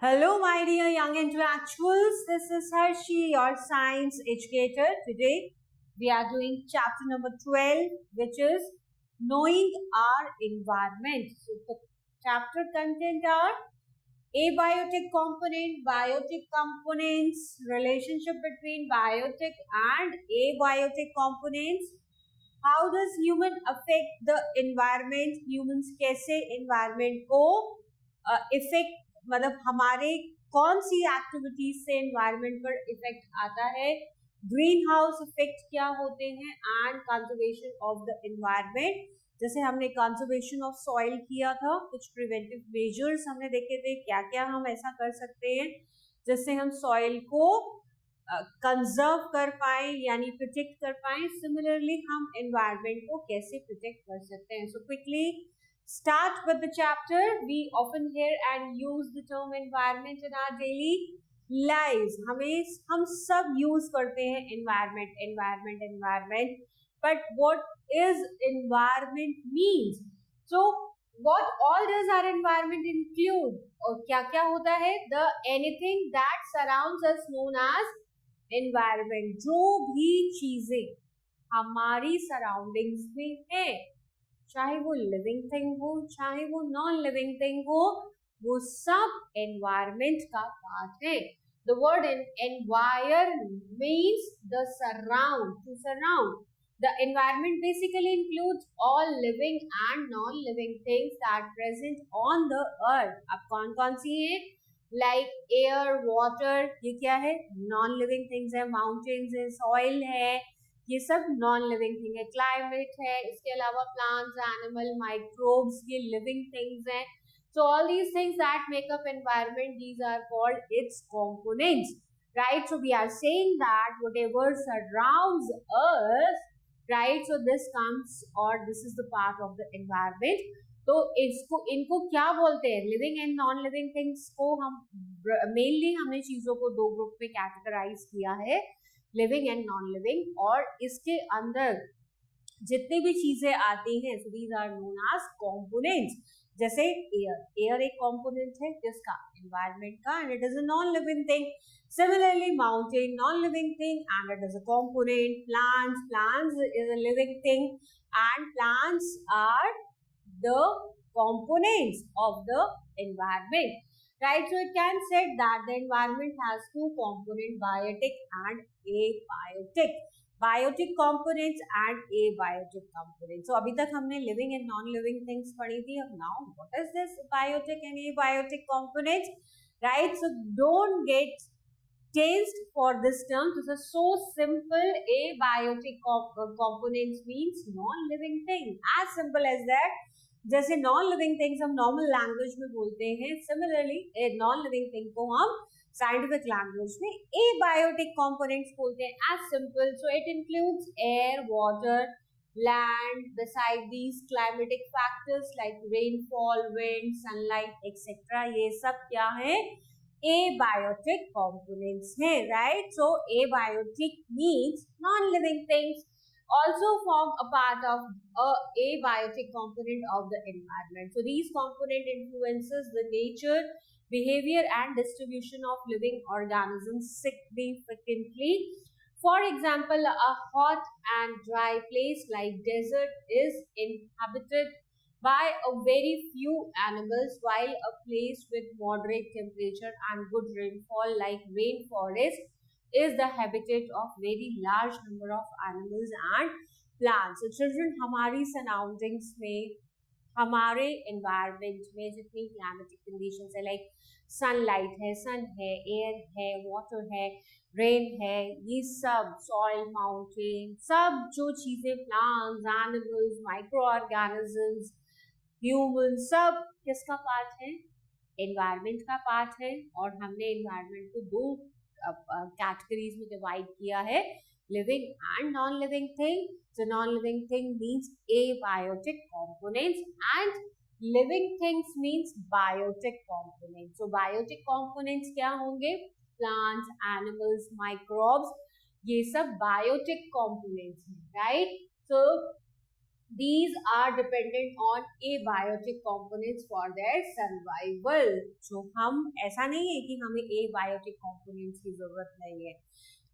Hello, my dear young intellectuals. This is Hershey, your science educator. Today, we are doing chapter number 12, which is Knowing Our Environment. So, the chapter content are abiotic component, biotic components, relationship between biotic and abiotic components. How does human affect the environment? Humans कैसे environment को effect मतलब हमारे कौन सी activities से environment पर effect आता है, green house effect क्या होते हैं and conservation of the environment. जैसे हमने कंजर्वेशन ऑफ सॉइल किया था, कुछ प्रिवेंटिव मेजर्स हमने देखे थे, क्या क्या हम ऐसा कर सकते हैं जिससे हम सॉइल को कंजर्व कर पाए यानी प्रोटेक्ट कर पाए. सिमिलरली हम एनवायरनमेंट को कैसे प्रोटेक्ट कर सकते हैं. So quickly start with the chapter. We often hear and use the term environment in our daily lives. हम सब use करते हैं environment. But what is environment means? So what all does our environment include? और क्या क्या होता है? The anything that surrounds us known as environment. जो भी चीजें हमारी सराउंडिंग्स में है, चाहे वो लिविंग थिंग हो चाहे वो नॉन लिविंग थिंग हो, वो सब एनवायरमेंट का पार्ट है. The word environ means the surround, to surround. The environment basically includes all living and non living things that present on the earth. अब कौन कौन सी है? लाइक एयर, वाटर, ये क्या है? नॉन लिविंग थिंग्स है. माउंटेन्स है, सॉइल है, ये सब नॉन लिविंग थिंग है. क्लाइमेट है, इसके अलावा प्लांट्स, एनिमल, माइक्रोब्स, ये लिविंग थिंग्स हैं. So all these things that make up environment, these are called its components, right. So we are saying that whatever surrounds us, right, so this comes और this is the part of the environment. तो इनको क्या बोलते हैं? Living and non living things को हम mainly हमने चीजों को दो ग्रुप में कैटेगराइज किया है, लिविंग एंड नॉन लिविंग. और इसके अंदर जितनी भी चीजें आती हैं, so these are known as components. जैसे एयर एक कंपोनेंट है जिसका एनवायरनमेंट का, and it is a non living thing. Similarly mountain non living thing and it is a component. Plants is a living thing and plants are the components of the environment. Right, so it can said that the environment has two components, biotic and abiotic. Biotic components and abiotic components. So अभी तक हमने living and non-living things पढ़ी थी. अब now what is this biotic and abiotic components? Right, so don't get changed for this term. This is so simple. Abiotic components means non-living thing. As simple as that. जैसे non living things हम normal language में बोलते हैं, similarly non living thing को हम scientific language में abiotic components बोलते हैं. As simple. So it includes air, water, land. Beside these climatic factors like rainfall, wind, sunlight etcetera, ये सब क्या है? एबायोटिक कंपोनेंट्स है, right. So abiotic means non living things also form a part of a abiotic component of the environment. So these component influences the nature, behavior and distribution of living organisms significantly. For example, a hot and dry place like desert is inhabited by a very few animals, while a place with moderate temperature and good rainfall like rainforest is the habitat of very large number of animals and plants. So children, हमारी surroundings में, हमारे environment में जितनी climatic conditions है, like sunlight है, sun है, air है, water है, rain है, ये सब, soil, mountain, सब जो चीजें, plants, animals, microorganisms, humans, सब किसका पार्ट है? environment का पार्ट है. और हमने environment को दो कैटेगरीज में डिवाइड किया है, living and non living thing. So non-living thing means abiotic components and living things means biotic components. So biotic components क्या होंगे? Plants, animals, microbes, ये सब biotic components हैं, right? So these are dependent on abiotic components for their survival. So हम ऐसा नहीं है कि हमें abiotic components की जरूरत नहीं है.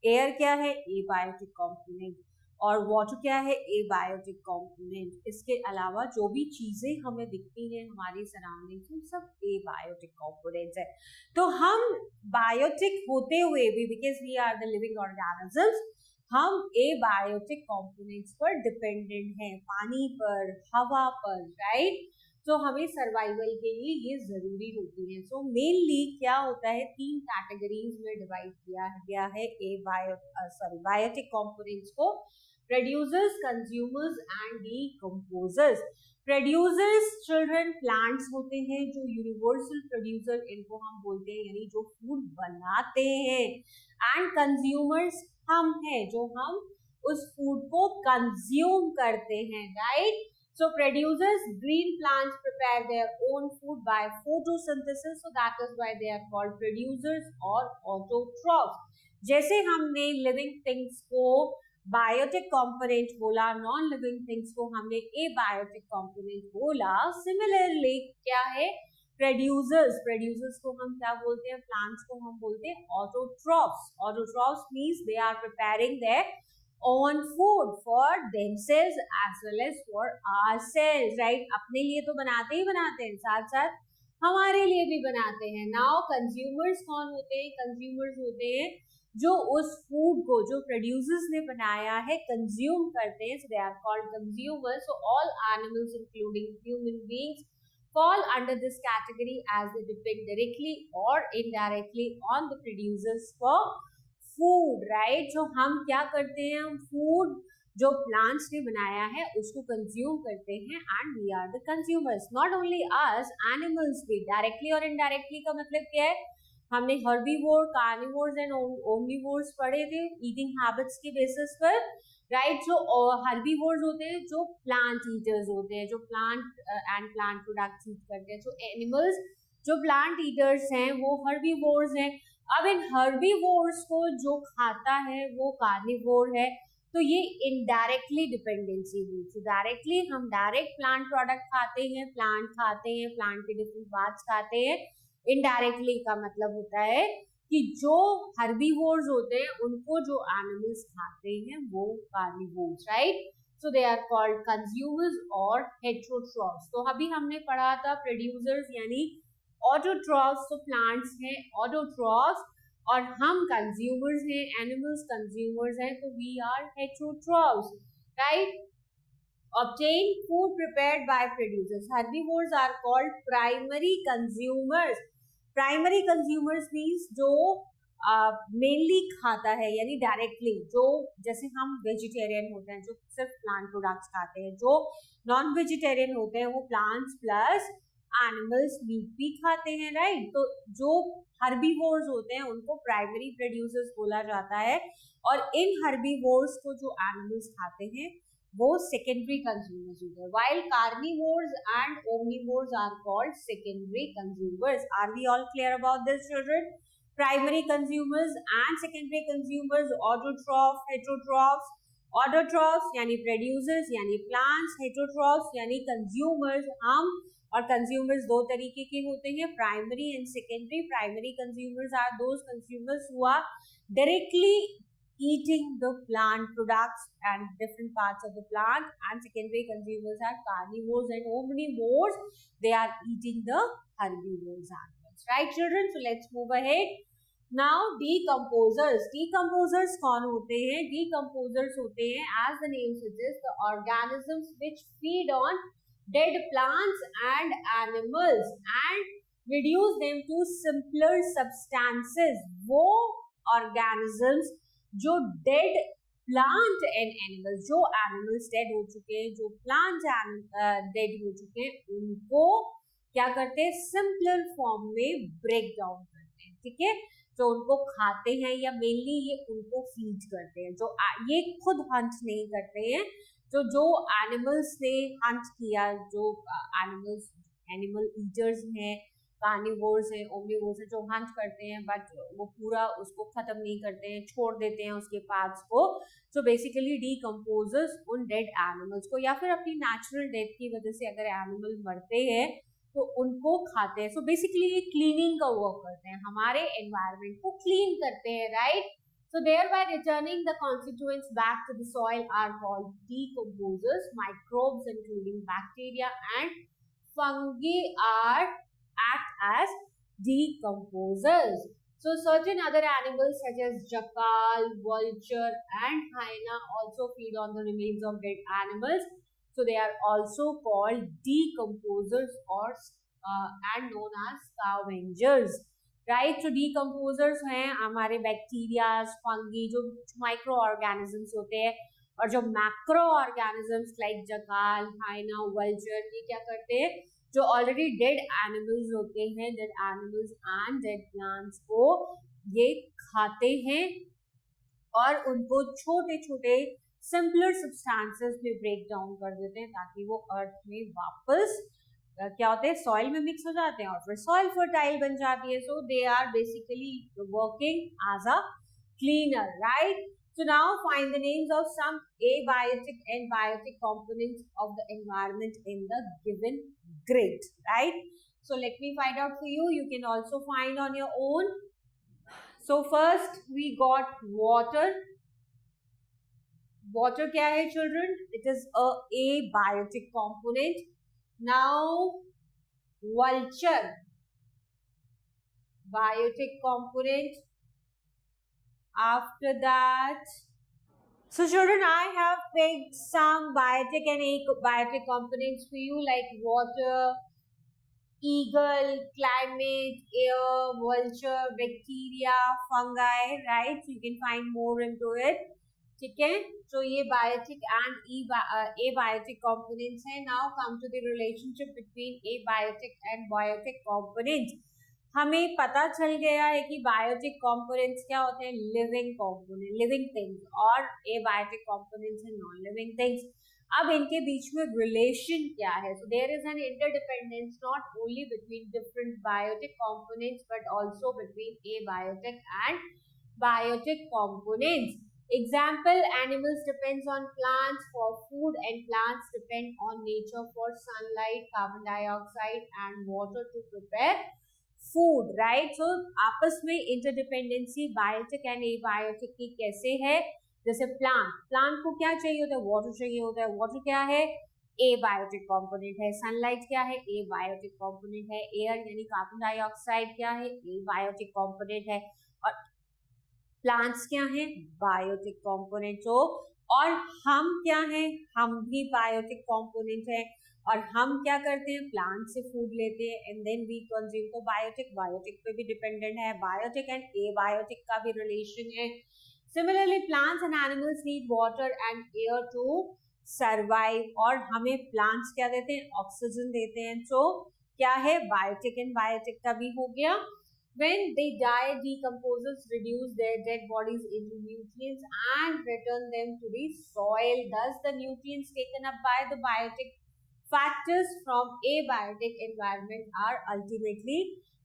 एयर क्या है? abiotic component. और वाटर क्या है? abiotic component. इसके अलावा जो भी चीजें हमें दिखती हैं हमारी सराउंडिंग्स में सब abiotic components है. तो हम बायोटिक होते हुए भी, because we are the living organisms, हम एबायोटिक कंपोनेंट्स पर डिपेंडेंट हैं, पानी पर, हवा पर, राइट. तो हमें सर्वाइवल के लिए ये जरूरी होती है. सो मेनली क्या होता है, 3 कैटेगरीज में डिवाइड किया गया है बायोटिक कंपोनेंट्स को: producers, consumers and decomposers. Producers children plants होते हैं, जो यूनिवर्सल प्रोड्यूसर इनको हम बोलते हैं, यानी जो फूड बनाते हैं. एंड कंज्यूमर्स हम हैं, जो हम उस फूड को कंज्यूम करते हैं, right. So producers, green plants prepare their own food by photosynthesis, so that is why they are called producers और ऑटोट्रॉफ्स. जैसे हमने लिविंग थिंग्स को बायोटिक कंपोनेंट बोला, नॉन लिविंग थिंग्स को हमने एबायोटिक कंपोनेंट बोला, सिमिलरली क्या है, प्रोड्यूसर्स को हम क्या बोलते हैं, प्लांट्स को हम बोलते हैं autotrophs. Autotrophs means they are preparing their own food for themselves as well as for ourselves, right. अपने लिए तो बनाते ही बनाते हैं, साथ साथ हमारे लिए भी बनाते हैं. नाउ कंज्यूमर्स कौन होते हैं? कंज्यूमर्स होते हैं जो उस फूड को जो प्रोड्यूसर्स ने बनाया है कंज्यूम करते हैं. They are called consumers. So all animals including human beings fall under this category as they depend directly or indirectly on the producers for food, right. So हम क्या करते हैं, हम फूड जो प्लांट्स ने बनाया है उसको कंज्यूम करते हैं and we are the consumers. Not only us, animals भी. डायरेक्टली और इनडायरेक्टली का मतलब क्या है, हमने हर्बीवोर, कार्निवोर्स एंड ओमनीवोर्स पढ़े थे ईटिंग हैबिट्स के बेसिस पर, राइट. जो हर्बीवोर्स होते हैं जो प्लांट ईटर्स होते हैं, जो प्लांट एंड प्लांट प्रोडक्ट्स ईट करते हैं. जो एनिमल्स जो प्लांट ईटर्स हैं वो हर्बीवोर्स हैं. अब इन हर्बीवोर्स को जो खाता है वो कार्निवोर है. तो ये इनडायरेक्टली डिपेंडेंसी हुई. तो डायरेक्टली हम डायरेक्ट प्लांट प्रोडक्ट खाते हैं, प्लांट के डिफरेंट पार्ट्स खाते हैं. इनडायरेक्टली का मतलब होता है कि जो हर्बीवोर्स होते हैं उनको जो एनिमल्स खाते हैं वो carnivores, right. So they are called consumers और हेटेरोट्रॉफ्स. तो अभी हमने पढ़ा था प्रोड्यूसर्स यानी ऑटोट्रॉफ्स, तो प्लांट्स हैं ऑटोट्रॉफ्स और हम कंज्यूमर्स हैं, एनिमल्स कंज्यूमर्स हैं, तो we are heterotrophs, right. obtain food prepared by producers. Herbivores are called primary consumers. Primary consumers means जो मेनली खाता है यानी डायरेक्टली, जो जैसे हम वेजिटेरियन होते हैं जो सिर्फ प्लांट प्रोडक्ट्स खाते हैं, जो नॉन वेजिटेरियन होते हैं वो प्लांट्स प्लस एनिमल्स मीट भी खाते हैं, राइट. तो जो हर्बीवोर्स होते हैं उनको प्राइमरी प्रोड्यूसर्स बोला जाता है और इन हर्बीवोर्स को जो एनिमल्स खाते हैं वो सेकेंडरी कंज्यूमर्स होते हैं. while carnivores and omnivores are called secondary consumers. Are we all clear about this, children? Primary consumers and secondary consumers, autotroph, heterotrophs. Autotrophs यानी producers यानी plants, heterotrophs यानी consumers हम, और consumers दो तरीके के होते हैं, primary and secondary. Primary consumers are those consumers who are directly eating the plant products and different parts of the plant, and secondary consumers are carnivores and omnivores. They are eating the herbivores animals, right children. So let's move ahead. Now decomposers. Decomposers कौन होते हैं? Decomposers होते हैं, as the name suggests, the organisms which feed on dead plants and animals and reduce them to simpler substances. वो organisms जो dead plant and animals, जो animals dead हो चुके हैं, जो प्लांट डेड हो चुके हैं, उनको क्या करते हैं, सिंपलर फॉर्म में ब्रेक डाउन करते हैं, ठीक है. जो उनको खाते हैं या मेनली ये उनको फीड करते हैं, जो ये खुद हंट नहीं करते हैं. जो एनिमल्स ने हंट किया, जो एनिमल ईटर्स हैं, कार्निवोर्स हैं, ओमनिवोर्स हैं जो हंट करते हैं बट वो पूरा उसको खत्म नहीं करते हैं, छोड़ देते हैं उसके पार्ट्स को. सो बेसिकली डीकम्पोजर्स उन डेड एनिमल्स को या फिर अपनी नेचुरल डेथ की वजह से अगर एनिमल मरते हैं तो उनको खाते हैं. सो बेसिकली ये क्लीनिंग का वर्क करते हैं, हमारे एनवायरमेंट को क्लीन करते हैं, right. So thereby returning the constituents back to the soil are called decomposers. Microbes including bacteria and fungi are act as decomposers. So certain other animals such as jackal, vulture and hyena also feed on the remains of dead animals. So they are also called decomposers or and known as scavengers. Right. जो decomposers हैं हमारे bacterias, fungi जो micro organisms होते हैं, और जो macro organisms like जकाल, हाइना, vulture, ये क्या करते हैं, जो ऑलरेडी डेड एनिमल्स होते हैं, dead animals and dead plants को ये खाते हैं और उनको छोटे छोटे सिंपलर सब्सटेंसेस में ब्रेक डाउन कर देते हैं ताकि वो अर्थ में वापस क्या होते हैं, सॉइल में मिक्स हो जाते हैं और फिर सॉइल फर्टाइल बन जाती है. So they are basically working as a cleaner, right. So now find the names of some abiotic and biotic components of the environment in the given grid, right. So let me find out for you. You can also find on your own. So first we got water. Water क्या है children? It is a abiotic component. Now vulture, biotic component. After that, so children, I have picked some biotic and abiotic components for you like water, eagle, climate, air, vulture, bacteria, fungi, right. So you can find more into it. ठीक है. तो ये biotic and abiotic components है. Now come to the relationship between abiotic and biotic components. हमें पता चल गया है कि बायोटिक components क्या होते हैं, लिविंग component, लिविंग थिंग्स, और abiotic components है नॉन लिविंग थिंग्स. अब इनके बीच में रिलेशन क्या है. So there is an interdependence not only between different biotic components but also between abiotic and biotic components. Example, animals depends on plants for food and plants depend on nature for sunlight, carbon dioxide and water to prepare food, right. So आपस में interdependency biotic and abiotic की कैसे है. जैसे plant को क्या चाहिए होता है, वाटर चाहिए होता है. वाटर क्या है, एबायोटिक कंपोनेंट है. सनलाइट क्या है, एबायोटिक कंपोनेंट है. एयर यानी कार्बन डाइऑक्साइड क्या है, एबायोटिक कंपोनेंट है. और प्लांट्स क्या हैं, बायोटिक कंपोनेंट. और हम क्या हैं, हम भी बायोटिक कंपोनेंट हैं. और हम क्या करते हैं, प्लांट से फूड लेते हैं एंड देन वी कंज्यूम. तो बायोटिक पे भी डिपेंडेंट है. बायोटिक एंड एबायोटिक का भी रिलेशन है. Similarly plants and animals need water and air to survive. और हमें प्लांट्स क्या देते हैं, ऑक्सीजन देते हैं. सो क्या है, बायोटिक एंड बायोटिक का भी हो गया. When they die, decomposers reduce their dead bodies into nutrients and return them to the soil. Thus, the nutrients taken up by the biotic factors from abiotic environment are ultimately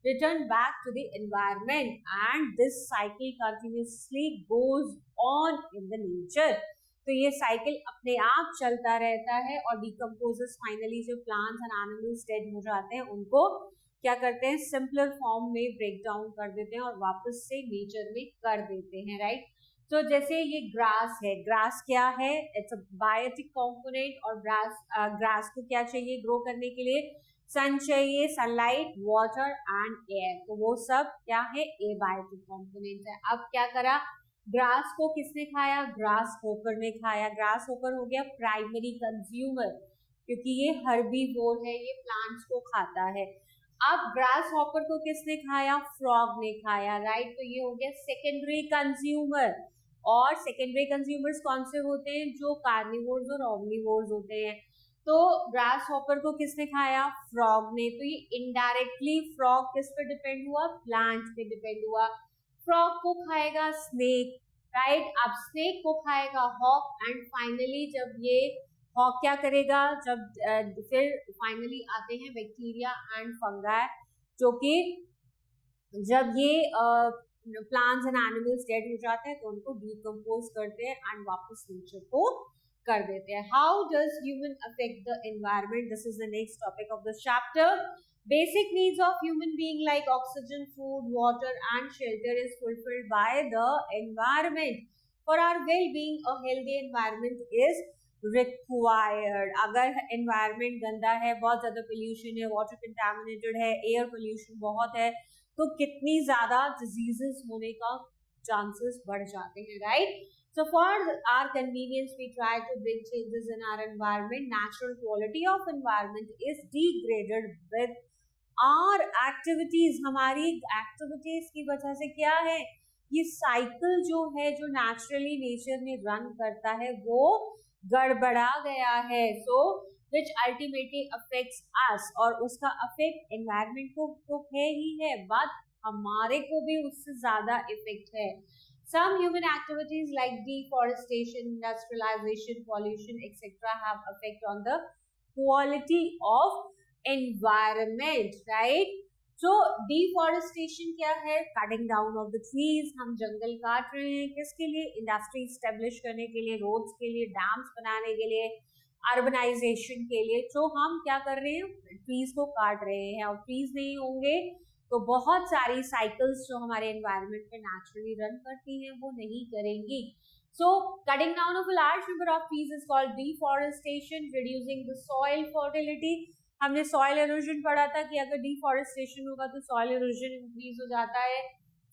returned back to the environment, and this cycle continuously goes on in the nature. तो ये cycle अपने आप चलता रहता है और decomposers finally जो plants and animals dead हो जाते हैं उनको क्या करते हैं, सिंपलर फॉर्म में ब्रेक डाउन कर देते हैं और वापस से नेचर में कर देते हैं, राइट. तो जैसे ये ग्रास है, ग्रास क्या है, इट्स अ बायोटिक कंपोनेंट. और ग्रास को क्या चाहिए ग्रो करने के लिए, सन चाहिए, सनलाइट, वाटर एंड एयर. तो वो सब क्या है, एबायोटिक कंपोनेंट है. अब क्या करा, ग्रास को किसने खाया, ग्रास होपर ने खाया. ग्रास होपर हो गया प्राइमरी कंज्यूमर क्योंकि ये हर्बीवोर है, ये प्लांट्स को खाता है. अब ग्रास हॉपर को किसने खाया, फ्रॉग ने खाया, राइट. तो ये हो गया सेकेंडरी कंज्यूमर. और सेकेंडरी कंज्यूमर्स कौन से होते हैं, जो कार्निवोर्स और ओमनिवोर्स होते हैं. तो ग्रास हॉपर को किसने खाया, फ्रॉग ने. तो ये इनडायरेक्टली फ्रॉग किस पे डिपेंड हुआ, प्लांट पे डिपेंड हुआ. फ्रॉग को खाएगा स्नेक, राइट. अब स्नेक को खाएगा हॉक. एंड फाइनली जब ये हॉक क्या करेगा, जब फिर फाइनली आते हैं बैक्टीरिया एंड फंगाई जो कि जब ये प्लांट्स एंड एनिमल्स डेड हो जाते हैं तो उनको डिकम्पोज करते हैं एंड वापस नेचर को कर देते हैं. How does human affect the environment? This is the next topic of this chapter. Basic needs of human being like oxygen, food, water and shelter is fulfilled by the environment. For our well-being, a healthy environment is required. अगर environment गंदा है, बहुत ज़्यादा pollution है, water contaminated है, air pollution बहुत है, तो कितनी ज़्यादा diseases होने का chances बढ़ जाते हैं, right? So for our convenience, we try to bring changes in our environment. Natural quality of environment is degraded with our activities. हमारी activities की वजह से क्या है, ये साइकिल जो है, जो नेचुरली नेचर में रन करता है, वो गड़बड़ा गया है. So which ultimately affects us, और उसका अफेक्ट एनवायरमेंट को तो है ही है, बट हमारे को भी उससे ज्यादा इफेक्ट है. Some human activities like deforestation, industrialization, pollution, etc. have effect on the quality of environment, right? So deforestation क्या है? Cutting down of the trees. हम जंगल काट रहे हैं किसके लिए? इंडस्ट्री स्टेब्लिश करने के लिए, रोड्स के लिए, डैम्स बनाने के लिए, अर्बनाइजेशन के लिए. तो हम क्या कर रहे हैं? ट्रीज को काट रहे हैं, और ट्रीज नहीं होंगे तो बहुत सारी साइकिल्स जो हमारे एनवायरनमेंट में नेचुरली रन करती हैं वो नहीं करेंगी. सो cutting down of a large number of trees is called deforestation. Reducing the soil fertility. हमने सॉइल इरोजन पढ़ा था कि अगर डिफॉरेस्टेशन होगा तो सॉइल इरोजन इंक्रीज हो जाता है,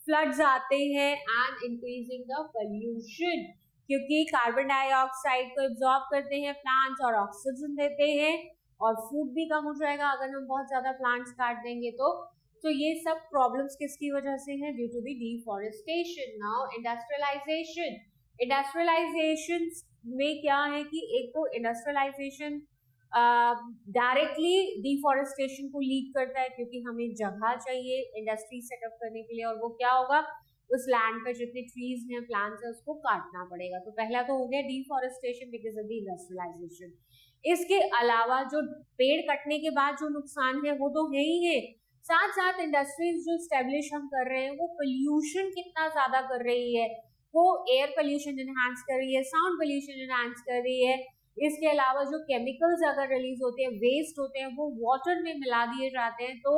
फ्लड्स आते हैं, एंड इंक्रीजिंग द पोल्यूशन, क्योंकि कार्बन डाइऑक्साइड को एब्जॉर्ब करते हैं प्लांट्स और ऑक्सीजन देते हैं, और फूड भी कम हो जाएगा अगर हम बहुत ज्यादा प्लांट्स काट देंगे तो ये सब प्रॉब्लम्स किसकी वजह से हैं? Due to the deforestation. Now industrialisation. Industrialisation में क्या है कि एक तो इंडस्ट्रियलाइजेशन डायरेक्टली डिफॉरेस्टेशन को लीड करता है, क्योंकि हमें जगह चाहिए इंडस्ट्री सेटअप करने के लिए, और वो क्या होगा, उस लैंड पर जितने ट्रीज हैं, प्लांट्स हैं, उसको काटना पड़ेगा. तो पहला तो हो गया deforestation because of the industrialisation. इसके अलावा जो पेड़ कटने के बाद जो नुकसान है वो तो है ही है, साथ साथ इंडस्ट्रीज जो स्टेब्लिश हम कर रहे हैं वो पोल्यूशन कितना ज्यादा कर रही है. वो एयर पोल्यूशन एनहांस कर रही है, साउंड पोल्यूशन एनहांस कर रही है. इसके अलावा जो केमिकल्स अगर रिलीज होते हैं, वेस्ट होते हैं, वो वाटर में मिला दिए जाते हैं, तो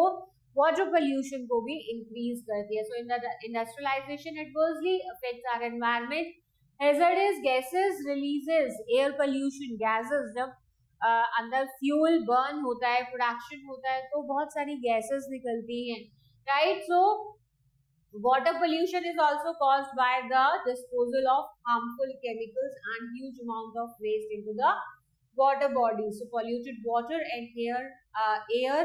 वाटर पोल्यूशन को भी इंक्रीज करती है. So industrialization adversely affects our environment. Hazardous gases releases, air pollution gases, जब अंदर फ्यूल बर्न होता है, प्रोडक्शन होता है, तो बहुत सारी गैसेस निकलती हैं, right? So water pollution is also caused by the disposal of harmful chemicals and huge amount of waste into the water bodies. So polluted water and air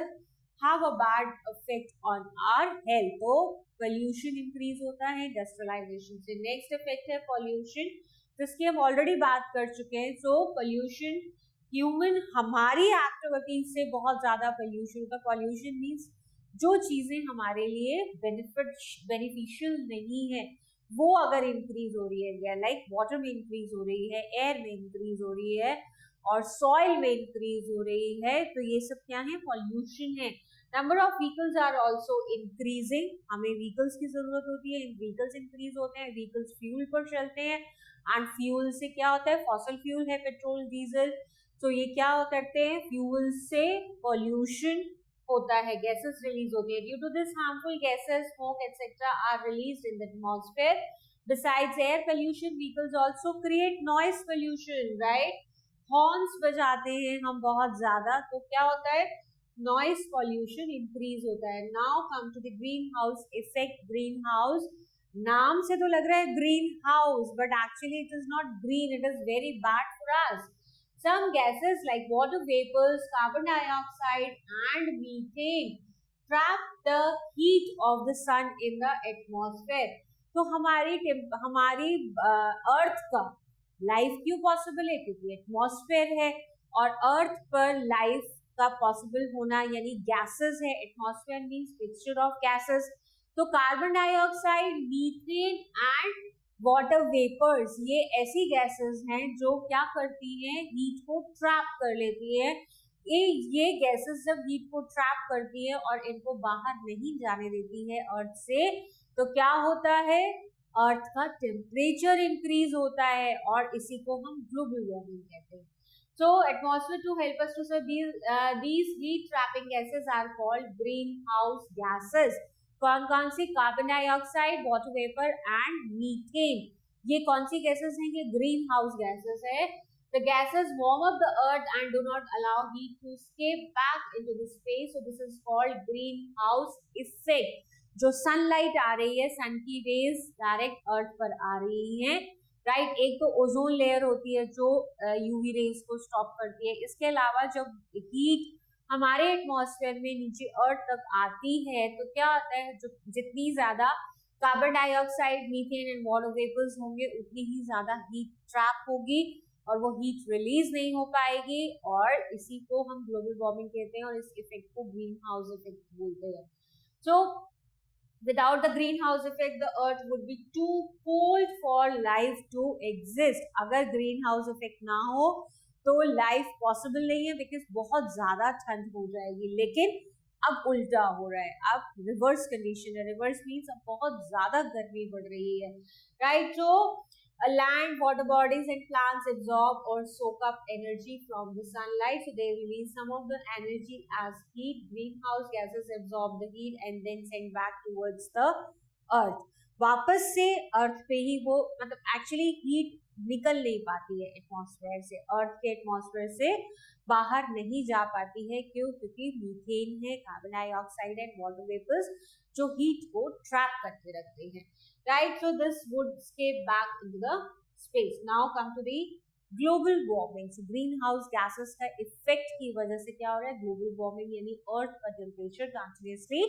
have a bad effect on our health. तो pollution increase होता है industrialization से. next effect है pollution, जिसकी हम already बात कर चुके हैं. so pollution ह्यूमन हमारी एक्टिविटीज से बहुत ज्यादा पोल्यूशन होता है. पोल्यूशन मीन्स जो चीजें हमारे लिए बेनिफिशियल नहीं है वो अगर इंक्रीज हो रही है, लाइक वाटर में इंक्रीज हो रही है, एयर में इंक्रीज हो रही है, और सॉइल में इंक्रीज हो रही है, तो ये सब क्या है? पॉल्यूशन है. Number of vehicles are also increasing. हमें व्हीकल्स की जरूरत होती है, व्हीकल्स इंक्रीज होते हैं, व्हीकल्स फ्यूल पर चलते हैं, एंड फ्यूल से क्या होता है? फॉसिल फ्यूल है, पेट्रोल, डीजल. तो ये क्या करते हैं? फ्यूल से पॉल्यूशन होता है, गैसेस रिलीज होती है. Due to this harmful gases, smoke etcetera are released in the atmosphere. Besides air pollution, vehicles also create noise pollution, right? Horns बजाते हैं हम बहुत ज्यादा, तो क्या होता है? नॉइज पोल्यूशन इंक्रीज होता है. Now come to the green house effect. Green house नाम से तो लग रहा है green house, but actually it is not green, it is very bad for us. Some gases like water vapors, carbon dioxide and methane trap the heat of the sun in the atmosphere. तो हमारी अर्थ का life क्यों possible है? क्योंकि atmosphere है, और अर्थ पर life का पॉसिबल होना यानी गैसेस है. Atmosphere means mixture of gases. तो carbon dioxide, methane and water vapours, ये ऐसी गैसेस हैं जो क्या करती हैं? हीट को ट्रैप कर लेती है. ये गैसेस जब हीट को ट्रैप करती है और इनको बाहर नहीं जाने देती है अर्थ से, तो क्या होता है, अर्थ का टेम्परेचर इंक्रीज होता है और इसी को हम ग्लोबल वार्मिंग कहते हैं. So atmosphere to help us to serve these heat trapping gases are called greenhouse gases. कौन सी? Carbon dioxide, water vapour and methane. ये कौन सी गैसेस हैं? ये ग्रीन हाउस गैसेस है. The gases warm up the earth and do not allow heat to escape back into the space. So this is called greenhouse effect. जो sunlight आ रही है, सन की रेज डायरेक्ट अर्थ पर आ रही हैं, राइट. एक तो ओजोन लेयर होती है जो यूवी रेज को स्टॉप करती है. इसके अलावा जब हीट हमारे एटमॉस्फेयर में नीचे अर्थ तक आती है तो क्या होता है, जो जितनी ज्यादा carbon dioxide, methane and water vapours होंगे उतनी ही ज्यादा हीट ट्रैप होगी और वो हीट रिलीज नहीं हो पाएगी और इसी को हम ग्लोबल वार्मिंग कहते हैं और इस इफेक्ट को ग्रीन हाउस इफेक्ट बोलते हैं. सो without the greenhouse effect the earth would be too cold for life to exist. अगर greenhouse effect ना हो तो लाइफ पॉसिबल नहीं है, बिकॉज बहुत ज्यादा ठंड हो जाएगी. लेकिन अब उल्टा हो रहा है, अब रिवर्स कंडीशन है. रिवर्स मीन्स अब बहुत ज्यादा गर्मी बढ़ रही है, right. So land, water bodies and plants absorb or soak up energy from the sunlight. So they release some of the energy as heat. Greenhouse gases absorb the heat and then send back towards the earth. वापस से अर्थ पे ही वो, मतलब actually heat निकल नहीं पाती है atmosphere से, अर्थ के एटमॉस्फेयर से बाहर नहीं जा पाती है. क्यों? क्योंकि मीथेन है, carbon dioxide and water vapours जो हीट को ट्रैप करके रखते हैं, right. So this would escape back into the space. Now come to the global warming. So greenhouse gases का इफेक्ट की वजह से क्या हो रहा है, ग्लोबल वार्मिंग यानी अर्थ का टेम्परेचर कंटिन्यूअसली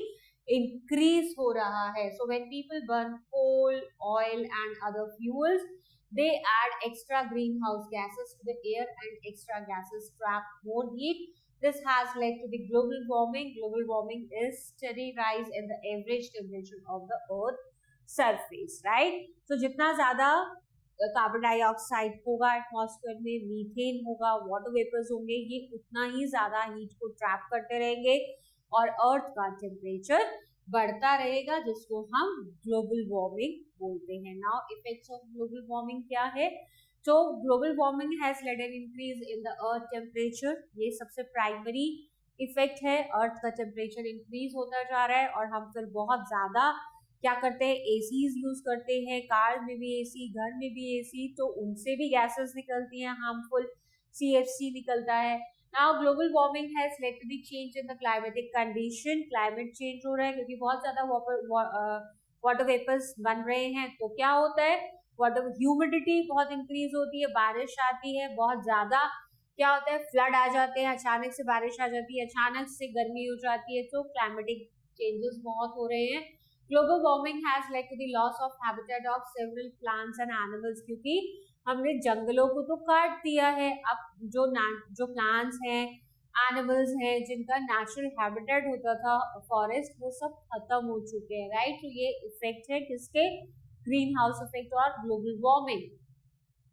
इंक्रीज हो रहा है. So when people burn coal, oil and other fuels, they add extra greenhouse gases to the air and extra gases trap more heat. This has led to the global warming. Global warming is steady rise in the average temperature of the earth surface, right. तो जितना ज्यादा carbon dioxide होगा atmosphere में, methane होगा, water vapours होंगे, ये उतना ही ज्यादा हीट को ट्रैप करते रहेंगे और अर्थ का टेम्परेचर बढ़ता रहेगा, जिसको हम ग्लोबल वार्मिंग बोलते हैं. Now effects of global warming क्या है? तो global warming has lead an increase in the earth temperature. ये सबसे प्राइमरी इफेक्ट है. अर्थ का टेम्परेचर इंक्रीज होता जा रहा है और हम फिर बहुत ज्यादा क्या करते हैं, एसीज यूज करते हैं, कार में भी एसी, घर में भी एसी, तो उनसे भी गैसेस निकलती हैं, हार्मफुल सीएफसी निकलता है. Now global warming has led to the change in the climatic condition. Climate change हो रहा है क्योंकि बहुत ज्यादा वाटर वेपर्स बन रहे हैं. तो क्या होता है, वाटर ह्यूमिडिटी बहुत इंक्रीज होती है, बारिश आती है बहुत ज्यादा, क्या होता है, फ्लड आ जाते हैं, अचानक से बारिश आ जाती है, अचानक से गर्मी हो जाती है. तो क्लाइमेटिक चेंजेस बहुत हो रहे हैं. Global warming has led to the loss of habitat of several plants and animals. क्योंकि हमने जंगलों को तो काट दिया है, अब जो प्लांट्स हैं, एनिमल्स हैं, जिनका नेचुरल हैबिटेट होता था फॉरेस्ट, वो सब खत्म हो चुके हैं, राइट. तो ये इफेक्ट है किसके, ग्रीन हाउस इफेक्ट और global warming.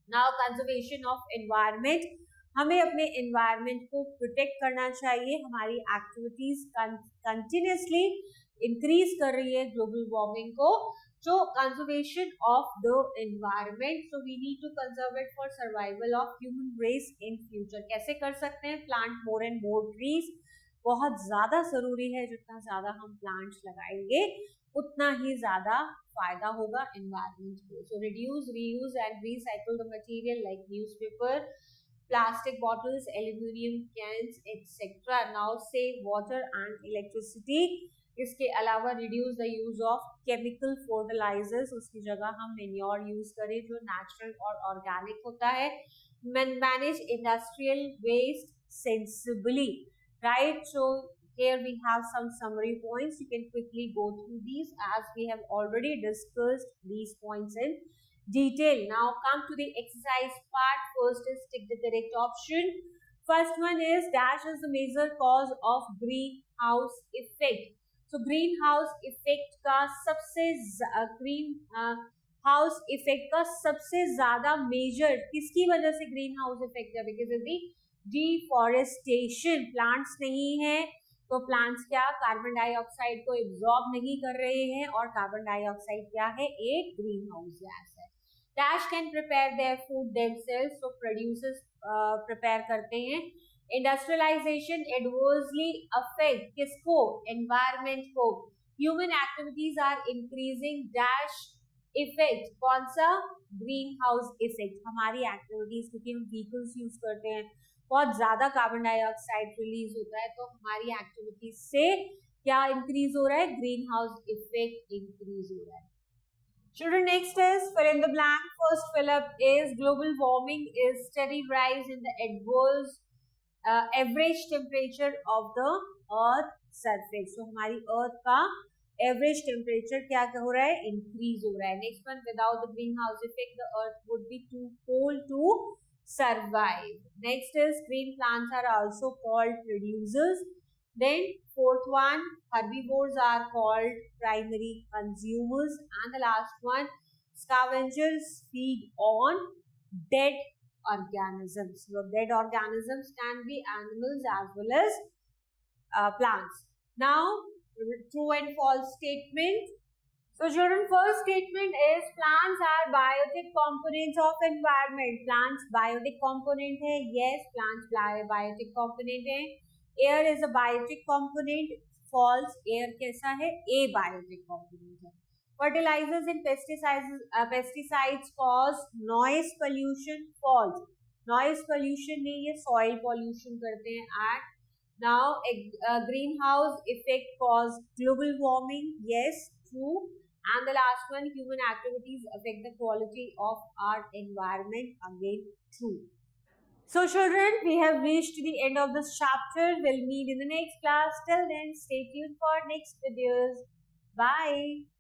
Now conservation of environment. हमें अपने एनवायरमेंट को प्रोटेक्ट करना चाहिए. हमारी एक्टिविटीज कंटिन्यूसली इंक्रीज कर रही है ग्लोबल वार्मिंग को. जो conservation of the environment, so we need to conserve it for survival of human race in future. कैसे कर सकते हैं, plant more and more trees. बहुत ज्यादा जरूरी है, जितना ज्यादा हम प्लांट्स लगाएंगे उतना ही ज्यादा फायदा होगा एनवायरमेंट को. So reduce, reuse and recycle the material like newspaper, plastic bottles, aluminum cans, etc. Now save water and electricity. इसके अलावा reduce the use of chemical fertilisers. उसकी जगह हम मेन्योर यूज करें जो नेचुरल और ऑर्गेनिक होता है. Manage industrial waste sensibly, right. So here we have some summary points. You can quickly go through these as we have already discussed these points in detail. Now come to the exercise part. First is tick the correct option. First one is dash is the major cause of greenhouse effect. So greenhouse effect का सबसे greenhouse effect का सबसे ज्यादा major किसकी वजह से greenhouse effect है? Because of the deforestation, plants नहीं है तो प्लांट्स क्या कार्बन डाइऑक्साइड को एब्जॉर्ब नहीं कर रहे हैं, और कार्बन डाइऑक्साइड क्या है, एक ग्रीन हाउस गैस है. Dash can prepare their food themselves, तो प्रोड्यूसर्स प्रिपेयर करते हैं. इंडस्ट्रियलाइजेशन एडवर्सली अफेक्ट किसको, एनवायरमेंट को. Human activities are increasing dash effect, कौन सा, ग्रीन हाउस इफेक्ट. हमारी एक्टिविटीज, क्योंकि हम व्हीकल्स यूज करते हैं, बहुत ज्यादा कार्बन डाइऑक्साइड रिलीज होता है, तो हमारी एक्टिविटीज से क्या इंक्रीज हो रहा है, ग्रीन हाउस इफेक्ट इंक्रीज हो रहा है. Children, next is fill in the blank. First fill up is global warming is steady rise in the adverse average temperature of the earth surface. So हमारी earth का average temperature क्या हो रहा है, increase हो रहा है. Next one, without the greenhouse effect the earth would be too cold to survive. Next is green plants are also called producers. Then fourth one, herbivores are called primary consumers. And the last one, scavengers feed on dead organisms. So dead organisms can be animals as well as plants. Now, true and false statement. So children, first statement is plants are biotic components of environment. Plants biotic component है, yes, plants biotic component है. Air is a biotic component, falls. Air कैसा है, a biotic component है. Fertilisers and pesticides cause noise pollution, falls. Noise pollution नहीं, ये soil pollution करते हैं. And now green house effect cause global warming, yes, true. And the last one, human activities affect the quality of our environment, again true. So children, we have reached the end of this chapter. We'll meet in the next class. Till then, stay tuned for next videos. Bye.